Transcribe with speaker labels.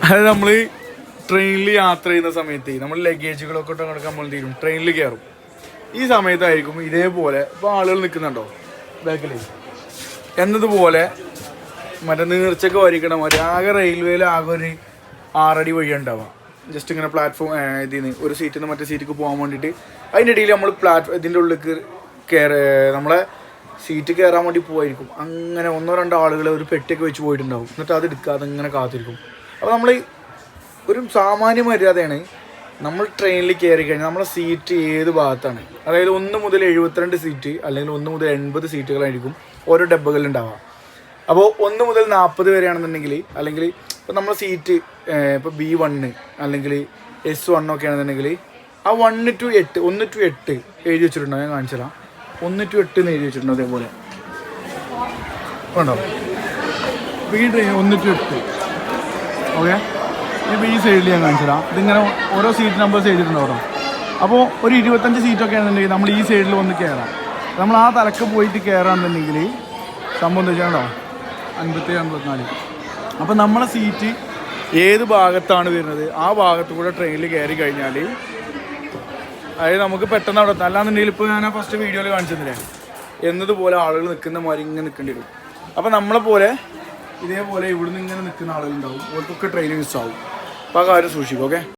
Speaker 1: അത് നമ്മൾ ട്രെയിനിൽ യാത്ര ചെയ്യുന്ന സമയത്ത് നമ്മൾ ലഗേജുകളൊക്കെ ഇട്ട് കിടക്കാൻ നമ്മൾ തീരും ട്രെയിനിൽ കയറും. ഈ സമയത്തായിരിക്കും ഇതേപോലെ ഇപ്പോൾ ആളുകൾ നിൽക്കുന്നുണ്ടോ ബാക്കിൽ എന്നതുപോലെ മറ്റേ നീർച്ചയൊക്കെ വരിക്കണം. ആകെ റെയിൽവേയിൽ ആകെ ഒരു 6 അടി വഴി ഉണ്ടാവുക. ജസ്റ്റ് ഇങ്ങനെ പ്ലാറ്റ്ഫോം ഇതിൽ നിന്ന് ഒരു സീറ്റിൽ നിന്ന് മറ്റേ സീറ്റിലേക്ക് പോകാൻ വേണ്ടിയിട്ട് അതിൻ്റെ ഇടയിൽ നമ്മൾ ഇതിൻ്റെ ഉള്ളിലേക്ക് നമ്മളെ സീറ്റ് കയറാൻ വേണ്ടി പോയിരിക്കും. അങ്ങനെ 1-2 ആളുകൾ ഒരു പെട്ടിയൊക്കെ വെച്ച് പോയിട്ടുണ്ടാവും. എന്നിട്ട് അത് എടുക്കാതെ ഇങ്ങനെ കാത്തിരിക്കും. അപ്പോൾ നമ്മൾ ഒരു സാമാന്യ മര്യാദയാണ് നമ്മൾ ട്രെയിനിൽ കയറി കഴിഞ്ഞാൽ നമ്മളെ സീറ്റ് ഏത് ഭാഗത്താണ്, അതായത് 1 മുതൽ 72 സീറ്റ് അല്ലെങ്കിൽ 1 മുതൽ 80 സീറ്റുകളായിരിക്കും ഓരോ ഡബ്ബകളിലുണ്ടാവുക. അപ്പോൾ 1 മുതൽ 40 വരെയാണെന്നുണ്ടെങ്കിൽ അല്ലെങ്കിൽ ഇപ്പോൾ നമ്മളെ സീറ്റ് ഇപ്പോൾ B1 അല്ലെങ്കിൽ S1 ഒക്കെ ആണെന്നുണ്ടെങ്കിൽ ആ 1 to 8 എഴുതി വെച്ചിട്ടുണ്ടോ? ഞാൻ കാണിച്ചു തരാം. 1 to 8 എഴുതി വെച്ചിട്ടുണ്ടോ? അതേപോലെ ഉണ്ടോ? അപ്പോൾ ഈ ട്രെയിൻ 1 to 8. ഓക്കെ, ഇപ്പോൾ ഈ സൈഡിൽ ഞാൻ കാണിച്ചു തരാം. ഇതിങ്ങനെ ഓരോ സീറ്റ് നമ്പേഴ്സ് എഴുതിയിട്ടുണ്ടോ? അപ്പോൾ ഒരു 25 സീറ്റൊക്കെ ആണെന്നുണ്ടെങ്കിൽ നമ്മൾ ഈ സൈഡിൽ വന്ന് കയറാം. നമ്മൾ ആ തലക്ക് പോയിട്ട് കയറാണെന്നുണ്ടെങ്കിൽ സംഭവം എന്താ വെച്ചാൽ 57-54. അപ്പോൾ നമ്മളെ സീറ്റ് ഏത് ഭാഗത്താണ് വരുന്നത് ആ ഭാഗത്ത് കൂടെ ട്രെയിനിൽ കയറി കഴിഞ്ഞാൽ അതായത് നമുക്ക് പെട്ടെന്ന് അവിടെ എത്താം. അല്ലാന്നുണ്ടെങ്കിൽ ഇപ്പോൾ ഞാൻ ഫസ്റ്റ് വീഡിയോയിൽ കാണിച്ചിരുന്നില്ലേ എന്നതുപോലെ ആളുകൾ നിൽക്കുന്ന മാതിരി ഇങ്ങനെ നിൽക്കേണ്ടി വരും. അപ്പോൾ നമ്മളെപ്പോലെ ഇതേപോലെ ഇവിടുന്ന് ഇങ്ങനെ നിൽക്കുന്ന ആളുകളുണ്ടാവും. അവർക്കൊക്കെ ട്രെയിൻ മിസ്സാവും. അപ്പോൾ ആ കാര്യം സൂക്ഷിക്കും. ഓക്കെ.